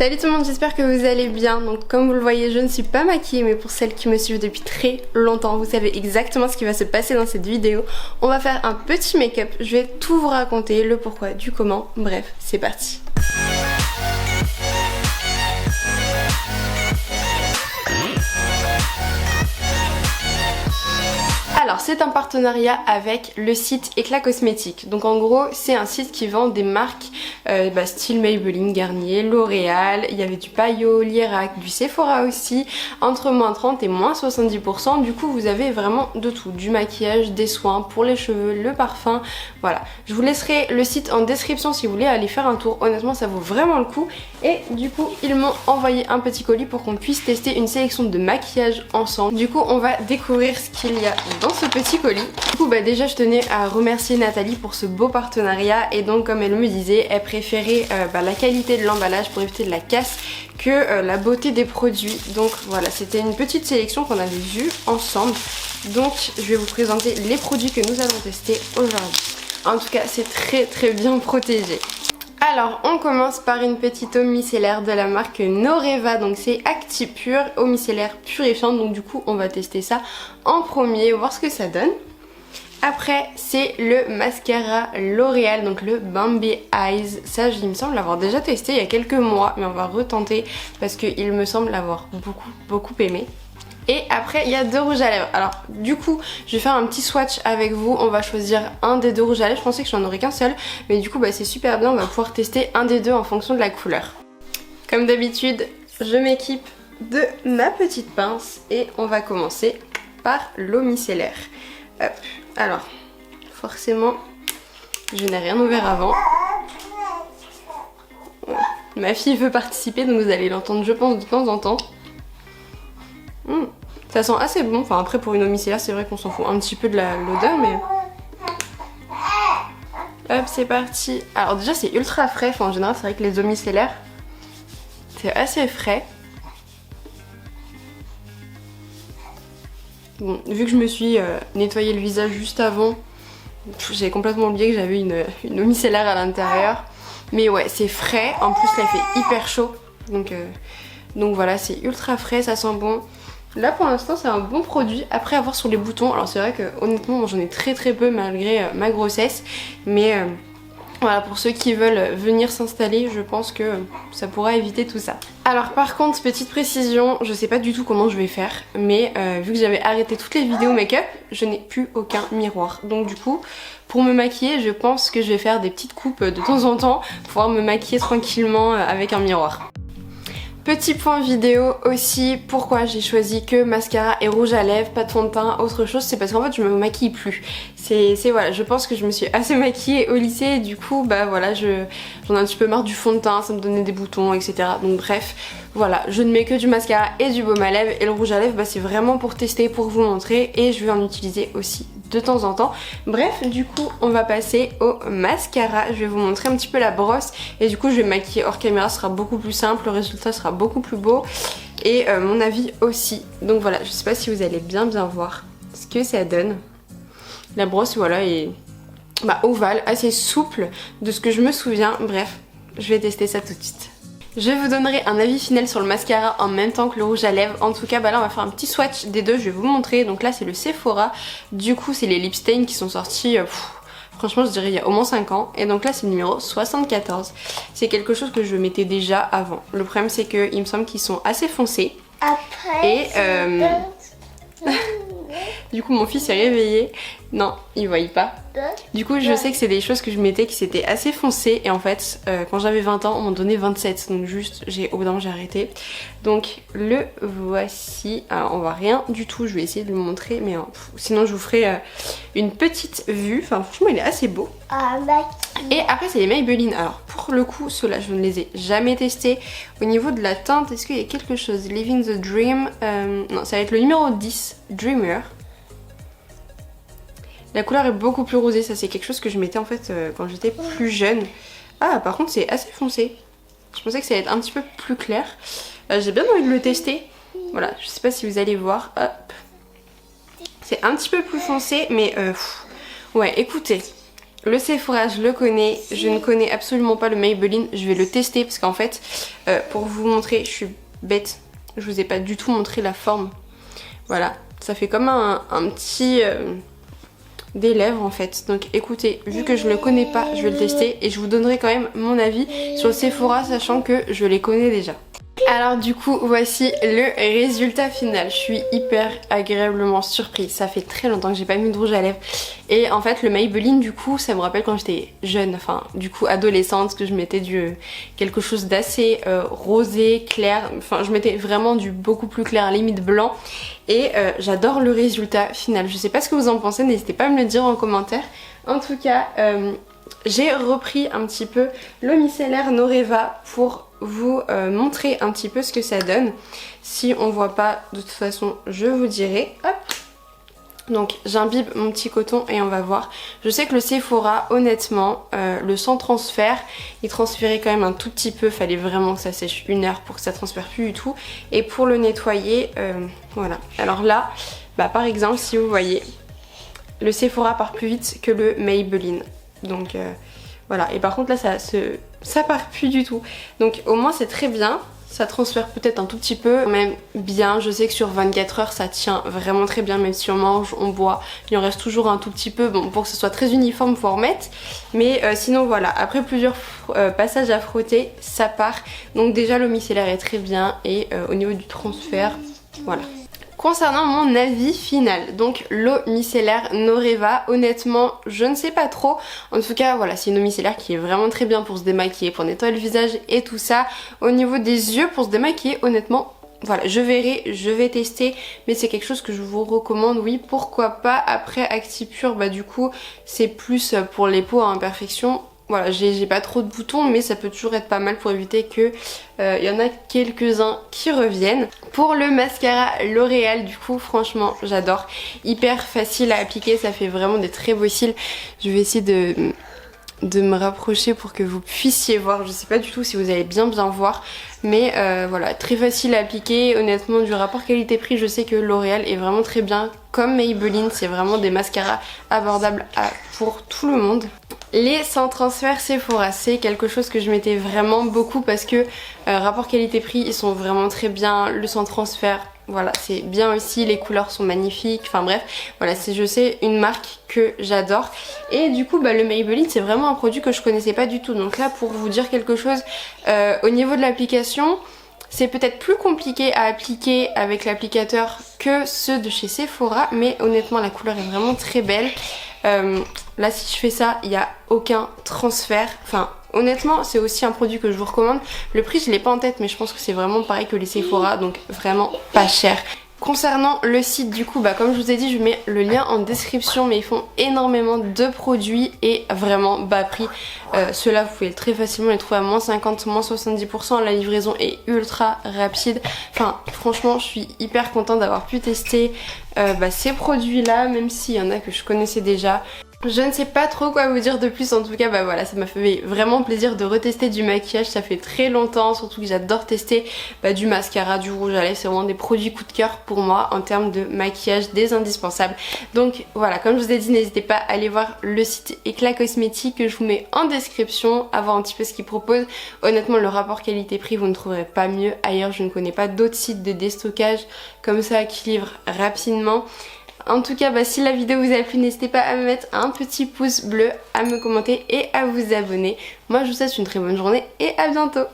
Salut tout le monde, j'espère que vous allez bien. Donc comme vous le voyez, je ne suis pas maquillée, mais pour celles qui me suivent depuis très longtemps, vous savez exactement ce qui va se passer dans cette vidéo. On va faire un petit make-up, je vais tout vous raconter, le pourquoi, du comment, bref, c'est parti. Alors c'est un partenariat avec le site Éclat Cosmétique. Donc en gros c'est un site qui vend des marques style Maybelline, Garnier, L'Oréal, il y avait du Payot, Lirac, du Sephora aussi, entre moins 30 et moins 70%. Du coup vous avez vraiment de tout, du maquillage, des soins pour les cheveux, le parfum, voilà. Je vous laisserai le site en description si vous voulez aller faire un tour, honnêtement ça vaut vraiment le coup. Et du coup ils m'ont envoyé un petit colis pour qu'on puisse tester une sélection de maquillage ensemble. Du coup on va découvrir ce qu'il y a dans ce petit colis. Du coup déjà je tenais à remercier Nathalie pour ce beau partenariat, et donc comme elle me disait, elle préférait la qualité de l'emballage pour éviter de la casse que la beauté des produits. Donc voilà, c'était une petite sélection qu'on avait vue ensemble. Donc je vais vous présenter les produits que nous allons tester aujourd'hui. En tout cas c'est très bien protégé. Alors on commence par une petite eau micellaire de la marque Noreva, donc c'est Actipure, eau micellaire purifiante, donc du coup on va tester ça en premier, voir ce que ça donne. Après c'est le mascara L'Oréal, donc le Bambi Eyes, ça il me semble l'avoir déjà testé il y a quelques mois, mais on va retenter parce qu'il me semble l'avoir beaucoup aimé. Et après il y a deux rouges à lèvres. Alors du coup je vais faire un petit swatch avec vous. On va choisir un des deux rouges à lèvres. Je pensais que j'en aurais qu'un seul, mais du coup c'est super bien. On va pouvoir tester un des deux en fonction de la couleur. Comme d'habitude je m'équipe de ma petite pince et on va commencer par l'eau micellaire. Hop. Alors forcément je n'ai rien ouvert avant. Ma fille veut participer, donc vous allez l'entendre je pense de temps en temps. Ça sent assez bon, enfin après pour une eau micellaire c'est vrai qu'on s'en fout un petit peu de l'odeur, mais... Hop, c'est parti. Alors déjà c'est ultra frais, enfin en général c'est vrai que les eaux micellaires c'est assez frais. Bon, vu que je me suis nettoyé le visage juste avant, j'ai complètement oublié que j'avais une eau micellaire à l'intérieur. Mais ouais, c'est frais, en plus là il fait hyper chaud, donc voilà, c'est ultra frais, ça sent bon. Là pour l'instant c'est un bon produit. Après à voir sur les boutons, alors c'est vrai que honnêtement j'en ai très peu malgré ma grossesse, mais voilà, pour ceux qui veulent venir s'installer, je pense que ça pourra éviter tout ça. Alors par contre, petite précision, je sais pas du tout comment je vais faire, mais vu que j'avais arrêté toutes les vidéos make-up, je n'ai plus aucun miroir. Donc du coup, pour me maquiller, je pense que je vais faire des petites coupes de temps en temps pour pouvoir me maquiller tranquillement avec un miroir. Petit point vidéo aussi, pourquoi j'ai choisi que mascara et rouge à lèvres, pas de fond de teint, autre chose, c'est parce qu'en fait je me maquille plus. Voilà, je pense que je me suis assez maquillée au lycée et du coup voilà, j'en ai un petit peu marre du fond de teint, ça me donnait des boutons etc. Donc bref, voilà, je ne mets que du mascara et du baume à lèvres, et le rouge à lèvres c'est vraiment pour tester, pour vous montrer, et je vais en utiliser aussi de temps en temps. Bref, du coup on va passer au mascara. Je vais vous montrer un petit peu la brosse et du coup je vais maquiller hors caméra, ce sera beaucoup plus simple, le résultat sera beaucoup plus beau et mon avis aussi. Donc voilà, je sais pas si vous allez bien voir ce que ça donne. La brosse voilà est ovale, assez souple de ce que je me souviens. Bref, je vais tester ça tout de suite. Je vous donnerai un avis final sur le mascara en même temps que le rouge à lèvres. En tout cas là on va faire un petit swatch des deux, je vais vous montrer. Donc là c'est le Sephora, du coup c'est les lip stains qui sont sortis franchement je dirais il y a au moins 5 ans. Et donc là c'est le numéro 74. C'est quelque chose que je mettais déjà avant. Le problème c'est qu'il me semble qu'ils sont assez foncés. Après, et du coup mon fils s'est réveillé. Non, il voyait pas. Du coup je sais que c'est des choses que je mettais qui s'étaient assez foncées. Et en fait quand j'avais 20 ans on m'en donnait 27. Donc juste au bout d'un moment j'ai arrêté. Donc le voici. Alors on voit rien du tout, je vais essayer de le montrer. Mais sinon je vous ferai une petite vue. Enfin franchement il est assez beau. Et après c'est les Maybelline. Alors pour le coup ceux-là je ne les ai jamais testés. Au niveau de la teinte, est-ce qu'il y a quelque chose? Living the Dream, non ça va être le numéro 10, Dreamer. La couleur est beaucoup plus rosée, ça c'est quelque chose que je mettais en fait quand j'étais plus jeune. Ah par contre c'est assez foncé. Je pensais que ça allait être un petit peu plus clair. J'ai bien envie de le tester. Voilà, je sais pas si vous allez voir. Hop. C'est un petit peu plus foncé mais ouais écoutez, le Sephora je le connais, je ne connais absolument pas le Maybelline, je vais le tester parce qu'en fait pour vous montrer, je suis bête, je vous ai pas du tout montré la forme. Voilà, ça fait comme un petit des lèvres en fait. Donc écoutez, vu que je le connais pas, je vais le tester et je vous donnerai quand même mon avis sur le Sephora sachant que je les connais déjà. Alors du coup voici le résultat final. Je suis hyper agréablement surprise. Ça fait très longtemps que j'ai pas mis de rouge à lèvres. Et en fait le Maybelline du coup ça me rappelle quand j'étais jeune, enfin du coup adolescente, que je mettais quelque chose d'assez rosé, clair. Enfin je mettais vraiment du beaucoup plus clair, limite blanc. Et j'adore le résultat final. Je sais pas ce que vous en pensez, n'hésitez pas à me le dire en commentaire. En tout cas j'ai repris un petit peu le micellaire Noreva pour vous montrer un petit peu ce que ça donne. Si on voit pas, de toute façon je vous dirai. Hop. Donc j'imbibe mon petit coton et on va voir. Je sais que le Sephora, honnêtement, le sans transfert, il transpirait quand même un tout petit peu. Fallait vraiment que ça sèche 1 heure pour que ça transpire plus du tout. Et pour le nettoyer, voilà. Alors là, bah, par exemple, si vous voyez, le Sephora part plus vite que le Maybelline. Donc voilà. Et par contre là, ça part plus du tout. Donc au moins c'est très bien. Ça transfère peut-être un tout petit peu, même bien. Je sais que sur 24 heures ça tient vraiment très bien, même si on mange, on boit, il en reste toujours un tout petit peu. Bon, pour que ce soit très uniforme faut en remettre. Mais sinon voilà, après plusieurs passages à frotter, ça part. Donc déjà le micellaire est très bien et au niveau du transfert, voilà. Concernant mon avis final, donc l'eau micellaire Noreva, honnêtement je ne sais pas trop. En tout cas voilà, c'est une eau micellaire qui est vraiment très bien pour se démaquiller, pour nettoyer le visage et tout ça. Au niveau des yeux, pour se démaquiller, honnêtement voilà, je verrai, je vais tester, mais c'est quelque chose que je vous recommande, oui, pourquoi pas. Après Actipure, bah du coup c'est plus pour les peaux à imperfection. Voilà, j'ai pas trop de boutons, mais ça peut toujours être pas mal pour éviter que y en a quelques-uns qui reviennent. Pour le mascara L'Oréal, du coup, franchement, j'adore. Hyper facile à appliquer, ça fait vraiment des très beaux cils. Je vais essayer de me rapprocher pour que vous puissiez voir. Je sais pas du tout si vous allez bien voir, mais voilà, très facile à appliquer. Honnêtement, du rapport qualité-prix, je sais que L'Oréal est vraiment très bien. Comme Maybelline, c'est vraiment des mascaras abordables pour tout le monde. Les sans transfert Sephora, c'est quelque chose que je mettais vraiment beaucoup parce que rapport qualité-prix, ils sont vraiment très bien. Le sans transfert, voilà, c'est bien aussi, les couleurs sont magnifiques, enfin bref, voilà, c'est, je sais, une marque que j'adore. Et du coup, bah, le Maybelline, c'est vraiment un produit que je connaissais pas du tout. Donc là, pour vous dire quelque chose, au niveau de l'application, c'est peut-être plus compliqué à appliquer avec l'applicateur que ceux de chez Sephora, mais honnêtement, la couleur est vraiment très belle. Là, si je fais ça, il n'y a aucun transfert. Enfin, honnêtement, c'est aussi un produit que je vous recommande. Le prix, je l'ai pas en tête, mais je pense que c'est vraiment pareil que les Sephora, donc vraiment pas cher. Concernant le site, du coup, bah, comme je vous ai dit, je mets le lien en description, mais ils font énormément de produits et vraiment bas prix. Ceux-là, vous pouvez très facilement les trouver à moins 50, moins 70%. La livraison est ultra rapide. Enfin, franchement, je suis hyper contente d'avoir pu tester ces produits-là, même s'il y en a que je connaissais déjà. Je ne sais pas trop quoi vous dire de plus, en tout cas bah voilà, ça m'a fait vraiment plaisir de retester du maquillage, ça fait très longtemps, surtout que j'adore tester du mascara, du rouge à lèvres, c'est vraiment des produits coup de cœur pour moi en termes de maquillage, des indispensables. Donc voilà, comme je vous ai dit, n'hésitez pas à aller voir le site Eclat Cosmétique que je vous mets en description, à voir un petit peu ce qu'ils proposent. Honnêtement, le rapport qualité-prix, vous ne trouverez pas mieux ailleurs, je ne connais pas d'autres sites de déstockage comme ça qui livrent rapidement. En tout cas, bah, si la vidéo vous a plu, n'hésitez pas à me mettre un petit pouce bleu, à me commenter et à vous abonner. Moi, je vous souhaite une très bonne journée et à bientôt.